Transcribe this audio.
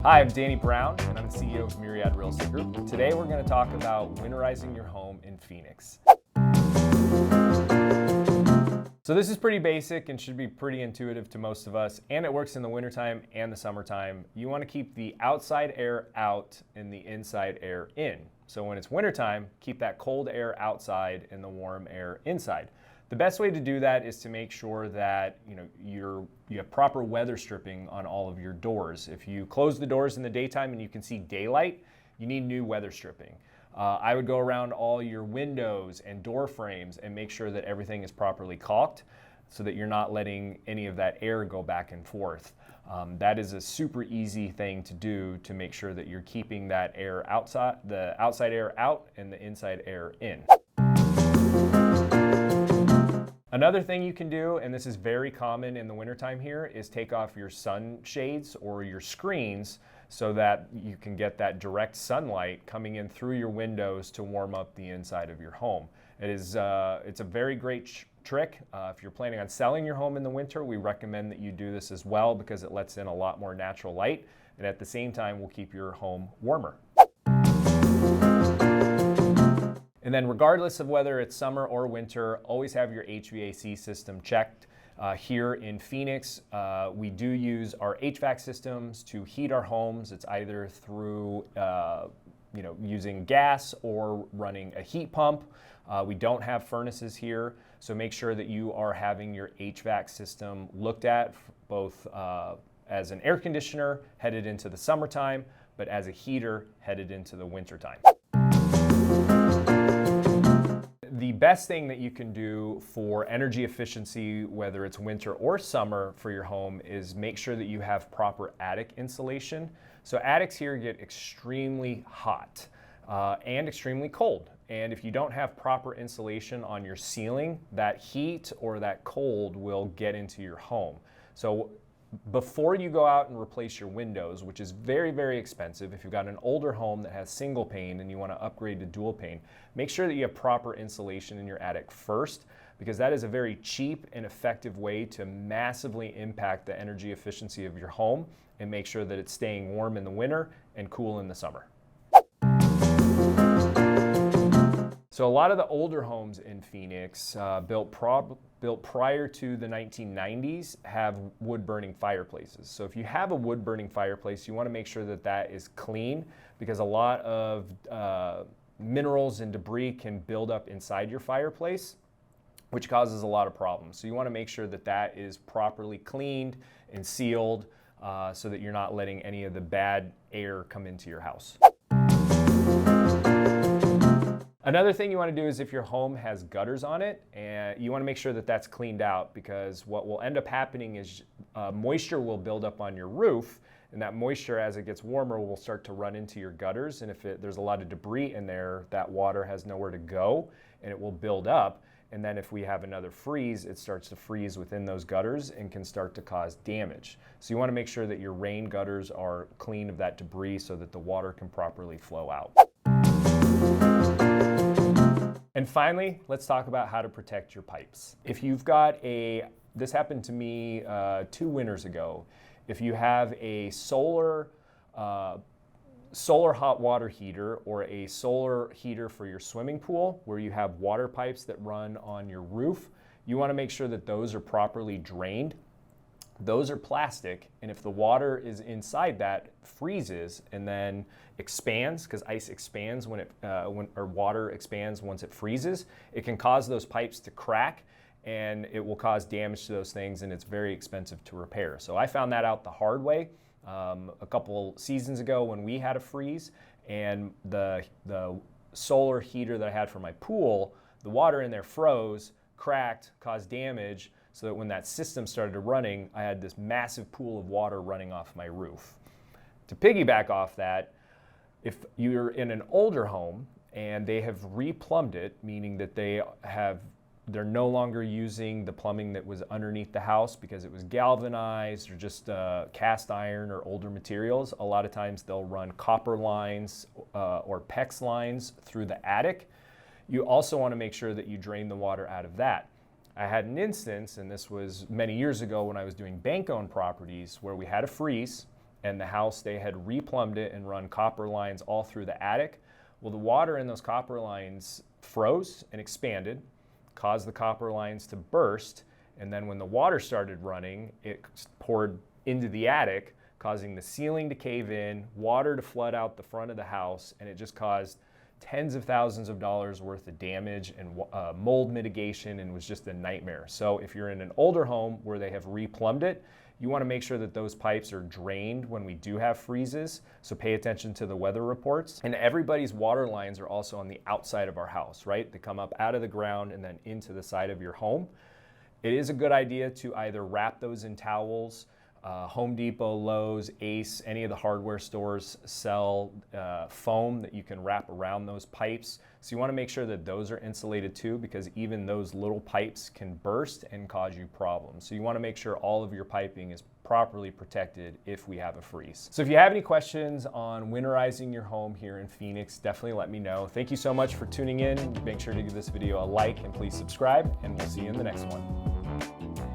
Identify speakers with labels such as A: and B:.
A: Hi, I'm Danny Brown, and I'm the CEO of Myriad Real Estate Group. Today we're going to talk about winterizing your home in Phoenix. So this is pretty basic and should be pretty intuitive to most of us, and it works in the wintertime and the summertime. You want to keep the outside air out and the inside air in. So when it's wintertime, keep that cold air outside and the warm air inside. The best way to do that is to make sure that you have proper weather stripping on all of your doors. If you close the doors in the daytime and you can see daylight, you need new weather stripping. I would go around all your windows and door frames and make sure that everything is properly caulked so that you're not letting any of that air go back and forth. That is a super easy thing to do to make sure that you're keeping that air outside, the outside air out and the inside air in. Another thing you can do, and this is very common in the wintertime here, is take off your sunshades or your screens so that you can get that direct sunlight coming in through your windows to warm up the inside of your home. It's a very great trick. If you're planning on selling your home in the winter, we recommend that you do this as well because it lets in a lot more natural light, and at the same time will keep your home warmer. And then regardless of whether it's summer or winter, always have your HVAC system checked. Here in Phoenix, we do use our HVAC systems to heat our homes. It's either through using gas or running a heat pump. We don't have furnaces here, so make sure that you are having your HVAC system looked at both as an air conditioner headed into the summertime, but as a heater headed into the wintertime. The best thing that you can do for energy efficiency, whether it's winter or summer for your home, is make sure that you have proper attic insulation. So attics here get extremely hot and extremely cold. And if you don't have proper insulation on your ceiling, that heat or that cold will get into your home. So before you go out and replace your windows, which is very, very expensive, if you've got an older home that has single pane and you want to upgrade to dual pane, make sure that you have proper insulation in your attic first, because that is a very cheap and effective way to massively impact the energy efficiency of your home and make sure that it's staying warm in the winter and cool in the summer. So a lot of the older homes in Phoenix built prior to the 1990s have wood-burning fireplaces. So if you have a wood-burning fireplace, you want to make sure that that is clean, because a lot of minerals and debris can build up inside your fireplace, which causes a lot of problems. So you want to make sure that that is properly cleaned and sealed so that you're not letting any of the bad air come into your house. Another thing you want to do is if your home has gutters on it, and you want to make sure that that's cleaned out, because what will end up happening is moisture will build up on your roof, and that moisture, as it gets warmer, will start to run into your gutters, and if there's a lot of debris in there, that water has nowhere to go and it will build up, and then if we have another freeze, it starts to freeze within those gutters and can start to cause damage. So you want to make sure that your rain gutters are clean of that debris so that the water can properly flow out. And finally, let's talk about how to protect your pipes. If you've got this happened to me 2 winters ago, if you have a solar hot water heater or a solar heater for your swimming pool where you have water pipes that run on your roof, you want to make sure that those are properly drained. Those are plastic, and if the water is inside that freezes and then expands, because ice expands or water expands once it freezes, it can cause those pipes to crack and it will cause damage to those things, and it's very expensive to repair. So I found that out the hard way a couple seasons ago when we had a freeze, and the solar heater that I had for my pool, the water in there froze, cracked, caused damage, so that when that system started running, I had this massive pool of water running off my roof. To piggyback off that, if you're in an older home and they have replumbed it, meaning that they're no longer using the plumbing that was underneath the house because it was galvanized or just cast iron or older materials, a lot of times they'll run copper lines or PEX lines through the attic. You also want to make sure that you drain the water out of that. I had an instance, and this was many years ago when I was doing bank-owned properties, where we had a freeze and the house, they had replumbed it and run copper lines all through the attic. Well, the water in those copper lines froze and expanded, caused the copper lines to burst, and then when the water started running, it poured into the attic, causing the ceiling to cave in, water to flood out the front of the house, and it just caused tens of thousands of dollars worth of damage and mold mitigation, and was just a nightmare. So if you're in an older home where they have replumbed it, you want to make sure that those pipes are drained when we do have freezes, so pay attention to the weather reports. And everybody's water lines are also on the outside of our house, right? They come up out of the ground and then into the side of your home. It is a good idea to either wrap those in towels. Home Depot, Lowe's, Ace, any of the hardware stores sell foam that you can wrap around those pipes. So you want to make sure that those are insulated too, because even those little pipes can burst and cause you problems. So you want to make sure all of your piping is properly protected if we have a freeze. So if you have any questions on winterizing your home here in Phoenix, definitely let me know. Thank you so much for tuning in. Make sure to give this video a like and please subscribe, and we'll see you in the next one.